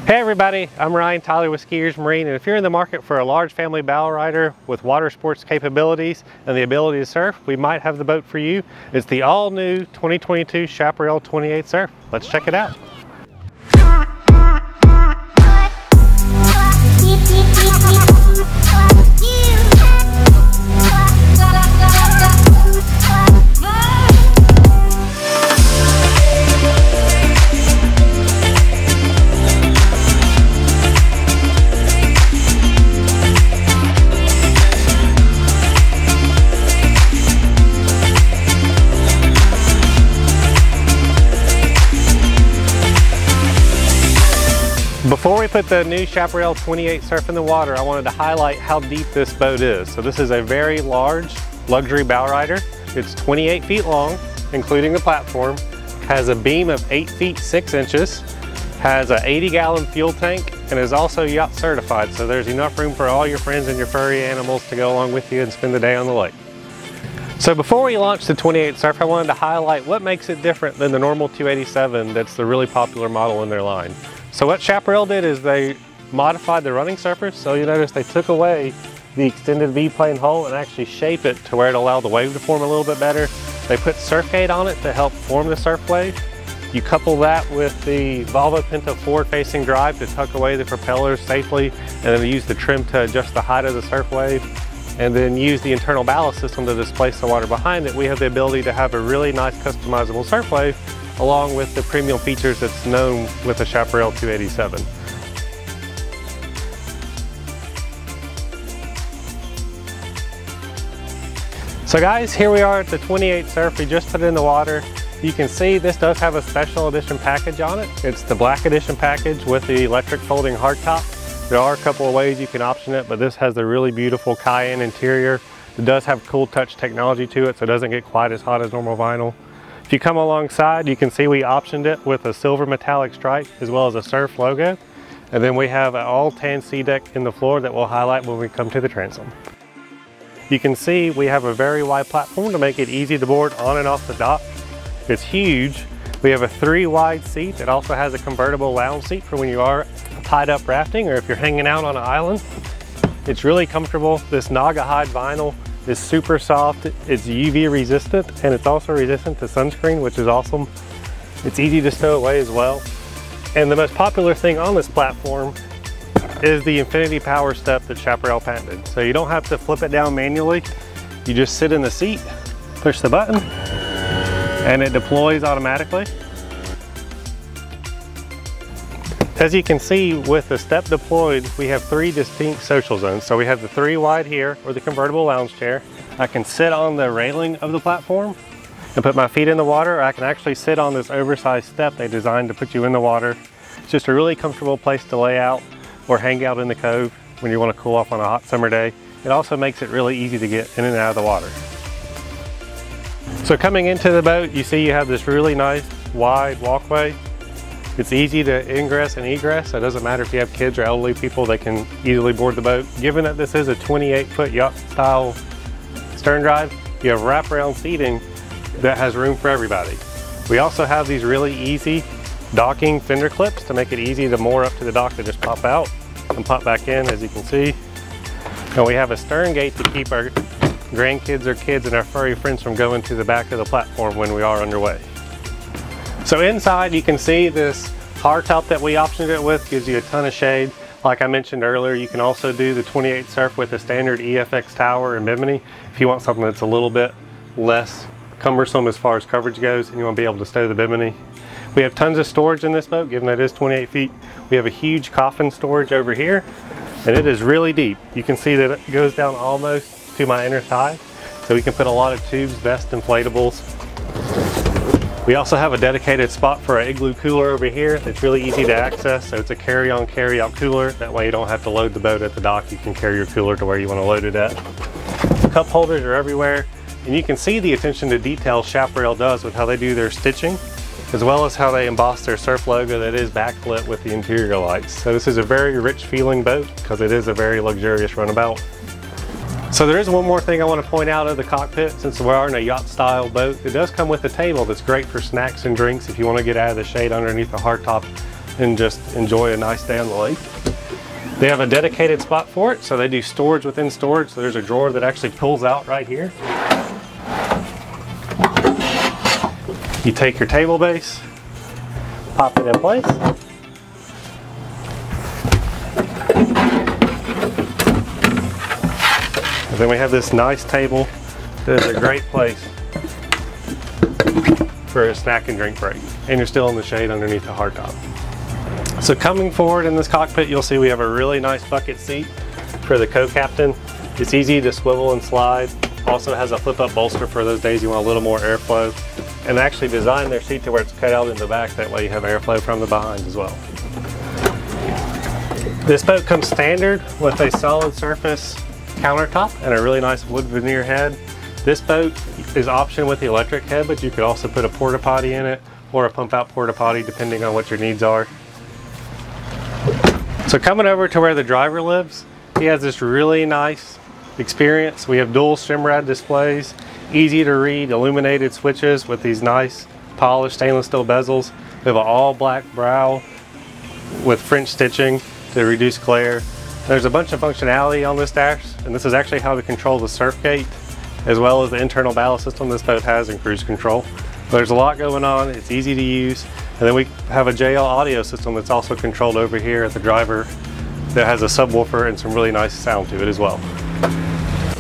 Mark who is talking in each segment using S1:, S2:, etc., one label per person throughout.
S1: Hey everybody, I'm Ryan Tyler with Skiers Marine, and if you're in the market for a large family bow rider with water sports capabilities and the ability to surf, we might have the boat for you. It's the all-new 2022 Chaparral 28 Surf. Let's check it out. Before we put the new Chaparral 28 Surf in the water, I wanted to highlight how deep this boat is. So this is a very large luxury bow rider. It's 28 feet long, including the platform, has a beam of 8 feet 6 inches, has a 80-gallon fuel tank, and is also yacht certified. So there's enough room for all your friends and your furry animals to go along with you and spend the day on the lake. So before we launch the 28 Surf, I wanted to highlight what makes it different than the normal 287 that's the really popular model in their line. So what Chaparral did is they modified the running surface. So you notice they took away the extended V-plane hull and actually shape it to where it allowed the wave to form a little bit better. They put Surf Gate on it to help form the surf wave. You couple that with the Volvo Pinto forward-facing drive to tuck away the propellers safely, and then use the trim to adjust the height of the surf wave, and then use the internal ballast system to displace the water behind it. We have the ability to have a really nice customizable surf wave along with the premium features that's known with the Chaparral 287. So guys, here we are at the 28 Surf. We just put it in the water. You can see this does have a special edition package on it. It's the black edition package with the electric folding hardtop. There are a couple of ways you can option it, but this has the really beautiful Cayenne interior. It does have cool touch technology to it, so it doesn't get quite as hot as normal vinyl. If you come alongside, you can see we optioned it with a silver metallic stripe as well as a surf logo. And then we have an all tan sea deck in the floor that we'll highlight when we come to the transom. You can see we have a very wide platform to make it easy to board on and off the dock. It's huge. We have a 3 wide seat. It also has a convertible lounge seat for when you are tied up rafting or if you're hanging out on an island. It's really comfortable. This Naga hide vinyl is super soft, it's UV resistant, and it's also resistant to sunscreen, which is awesome. It's easy to stow away as well. And the most popular thing on this platform is the infinity power step that Chaparral patented. So you don't have to flip it down manually. You just sit in the seat, push the button, and it deploys automatically. As you can see, with the step deployed, we have 3 distinct social zones. So we have the 3 wide here, or the convertible lounge chair. I can sit on the railing of the platform and put my feet in the water, or I can actually sit on this oversized step they designed to put you in the water. It's just a really comfortable place to lay out or hang out in the cove when you want to cool off on a hot summer day. It also makes it really easy to get in and out of the water. So coming into the boat, you see you have this really nice wide walkway. It's easy to ingress and egress, so it doesn't matter if you have kids or elderly people, they can easily board the boat. Given that this is a 28-foot yacht style stern drive, you have wraparound seating that has room for everybody. We also have these really easy docking fender clips to make it easy to moor up to the dock to just pop out and pop back in, as you can see. And we have a stern gate to keep our grandkids or kids and our furry friends from going to the back of the platform when we are underway. So inside you can see this hardtop that we optioned it with gives you a ton of shade. Like I mentioned earlier, you can also do the 28 Surf with a standard EFX tower and bimini if you want something that's a little bit less cumbersome as far as coverage goes and you want to be able to stow the bimini. We have tons of storage in this boat, given that it is 28 feet. We have a huge coffin storage over here, and it is really deep. You can see that it goes down almost to my inner thigh, so we can put a lot of tubes, vests, inflatables. We also have a dedicated spot for our igloo cooler over here that's really easy to access. So it's a carry-on, carry-out cooler. That way you don't have to load the boat at the dock. You can carry your cooler to where you want to load it at. Cup holders are everywhere. And you can see the attention to detail Chaparral does with how they do their stitching, as well as how they emboss their surf logo that is backlit with the interior lights. So this is a very rich feeling boat because it is a very luxurious runabout. So there is one more thing I want to point out of the cockpit. Since we are in a yacht style boat, it does come with a table that's great for snacks and drinks if you want to get out of the shade underneath the hardtop and just enjoy a nice day on the lake. They have a dedicated spot for it, so they do storage within storage. So there's a drawer that actually pulls out right here. You take your table base, pop it in place. And then we have this nice table that is a great place for a snack and drink break. And you're still in the shade underneath the hardtop. So coming forward in this cockpit, you'll see we have a really nice bucket seat for the co-captain. It's easy to swivel and slide. Also has a flip-up bolster for those days you want a little more airflow. And they actually designed their seat to where it's cut out in the back, that way you have airflow from the behind as well. This boat comes standard with a solid surface countertop and a really nice wood veneer head. This boat is option with the electric head, but you could also put a porta potty in it or a pump out porta potty depending on what your needs are. So coming over to where the driver lives, he has this really nice experience. We have dual Simrad displays, easy to read illuminated switches with these nice polished stainless steel bezels. We have an all black brow with French stitching to reduce glare. There's a bunch of functionality on this dash, and this is actually how we control the surf gate as well as the internal ballast system this boat has in cruise control. There's a lot going on, it's easy to use. And then we have a JL audio system that's also controlled over here at the driver that has a subwoofer and some really nice sound to it as well.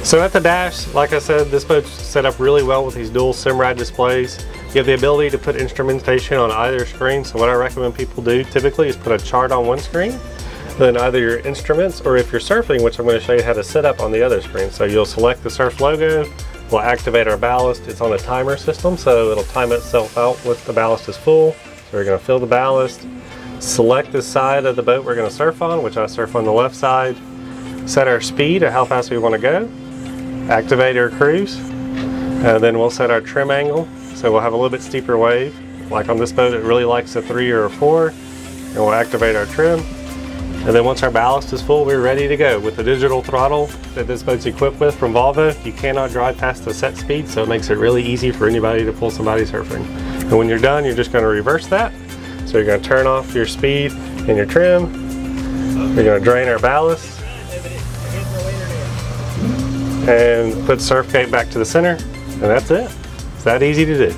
S1: So at the dash, like I said, this boat's set up really well with these dual Simrad displays. You have the ability to put instrumentation on either screen. So what I recommend people do typically is put a chart on one screen, then either your instruments, or if you're surfing, which I'm going to show you how to set up on the other screen. So you'll select the surf logo, we'll activate our ballast. It's on a timer system, so it'll time itself out once the ballast is full. So we're going to fill the ballast, select the side of the boat we're going to surf on, which I surf on the left side, set our speed at how fast we want to go, activate our cruise, and then we'll set our trim angle. So we'll have a little bit steeper wave. Like on this boat, it really likes a 3 or a 4, and we'll activate our trim. And then once our ballast is full, we're ready to go. With the digital throttle that this boat's equipped with from Volvo, you cannot drive past the set speed, so it makes it really easy for anybody to pull somebody surfing. And when you're done, you're just going to reverse that. So you're going to turn off your speed and your trim. You're going to drain our ballast and put surf gate back to the center, and that's it. It's that easy to do.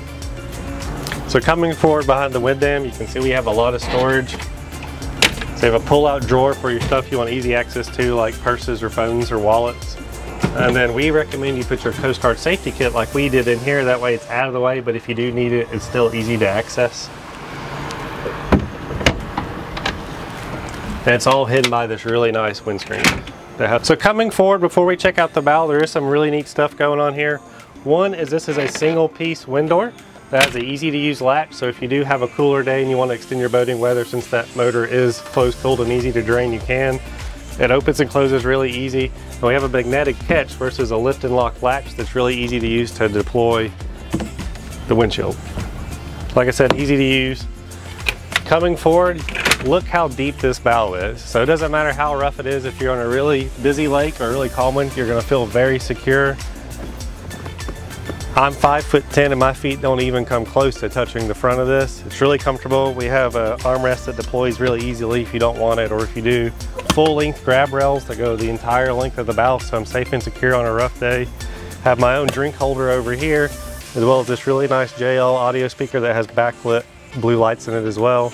S1: So coming forward behind the wind dam, you can see we have a lot of storage. So you have a pull-out drawer for your stuff you want easy access to, like purses or phones or wallets. And then we recommend you put your Coast Guard safety kit like we did in here. That way it's out of the way, but if you do need it, it's still easy to access. And it's all hidden by this really nice windscreen. So coming forward, before we check out the bow, there is some really neat stuff going on here. One is this is a single piece wind door that has an easy to use latch. So if you do have a cooler day and you want to extend your boating weather, since that motor is closed cooled and easy to drain, you can. It opens and closes really easy. And we have a magnetic catch versus a lift and lock latch that's really easy to use to deploy the windshield. Like I said, easy to use. Coming forward, look how deep this bow is. So it doesn't matter how rough it is, if you're on a really busy lake or a really calm one, you're gonna feel very secure. I'm 5'10" and my feet don't even come close to touching the front of this. It's really comfortable. We have an armrest that deploys really easily if you don't want it, or if you do. Full length grab rails that go the entire length of the bow, so I'm safe and secure on a rough day. Have my own drink holder over here, as well as this really nice JL audio speaker that has backlit blue lights in it as well.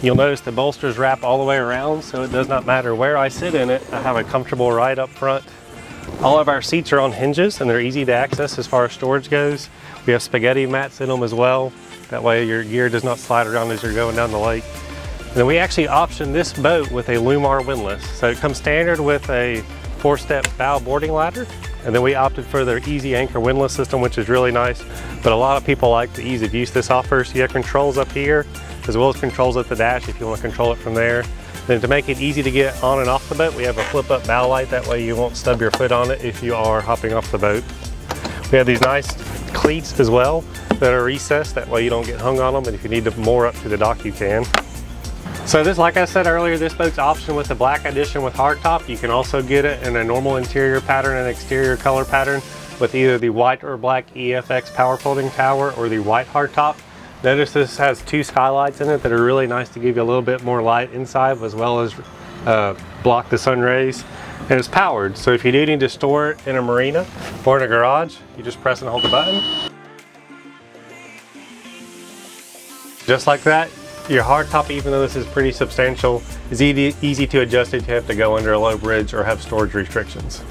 S1: You'll notice the bolsters wrap all the way around, so it does not matter where I sit in it. I have a comfortable ride up front. All of our seats are on hinges and they're easy to access as far as storage goes. We have spaghetti mats in them as well. That way your gear does not slide around as you're going down the lake. And then we actually optioned this boat with a Lumar Windlass. So it comes standard with a 4-step bow boarding ladder. And then we opted for their easy anchor windlass system, which is really nice. But a lot of people like the ease of use this offers. You have controls up here, as well as controls at the dash if you want to control it from there. Then to make it easy to get on and off the boat, we have a flip-up bow light. That way you won't stub your foot on it if you are hopping off the boat. We have these nice cleats as well that are recessed. That way you don't get hung on them, and if you need to moor up to the dock, you can. So this, like I said earlier, this boat's option with the black edition with hardtop. You can also get it in a normal interior pattern and exterior color pattern with either the white or black EFX power folding tower or the white hardtop. Notice this has two skylights in it that are really nice to give you a little bit more light inside, as well as block the sun rays. And it's powered, so if you do need to store it in a marina or in a garage, you just press and hold the button. Just like that, your hardtop, even though this is pretty substantial, is easy to adjust if you have to go under a low bridge or have storage restrictions.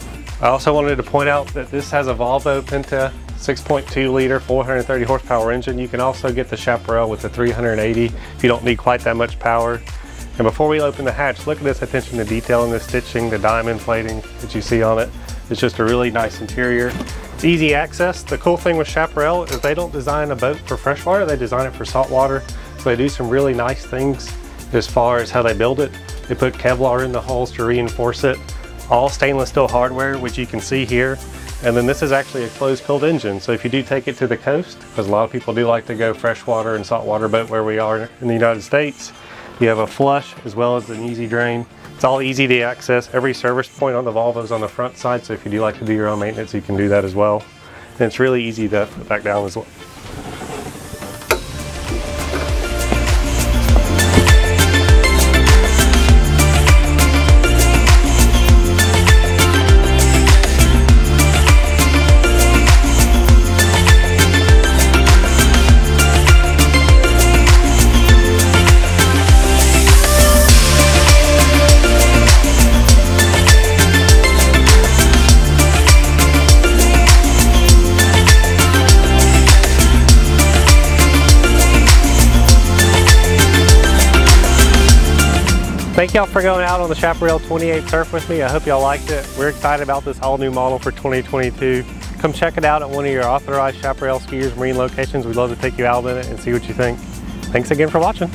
S1: I also wanted to point out that this has a Volvo Penta 6.2 liter 430 horsepower engine. You can also get the Chaparral with the 380 if you don't need quite that much power. And before we open the hatch, look at this attention to detail in the stitching, the diamond plating that you see on it. It's just a really nice interior. It's easy access. The cool thing with Chaparral is they don't design a boat for freshwater, they design it for saltwater. So they do some really nice things as far as how they build it. They put Kevlar in the hulls to reinforce it. All stainless steel hardware, which you can see here. And then this is actually a closed cooled engine. So if you do take it to the coast, because a lot of people do like to go freshwater and saltwater boat where we are in the United States, you have a flush as well as an easy drain. It's all easy to access. Every service point on the Volvo is on the front side, so if you do like to do your own maintenance, you can do that as well. And it's really easy to put back down as well. Thank y'all for going out on the Chaparral 28 Surf with me. I hope y'all liked it. We're excited about this all new model for 2022. Come check it out at one of your authorized Chaparral skiers marine locations. We'd love to take you out in it and see what you think. Thanks again for watching.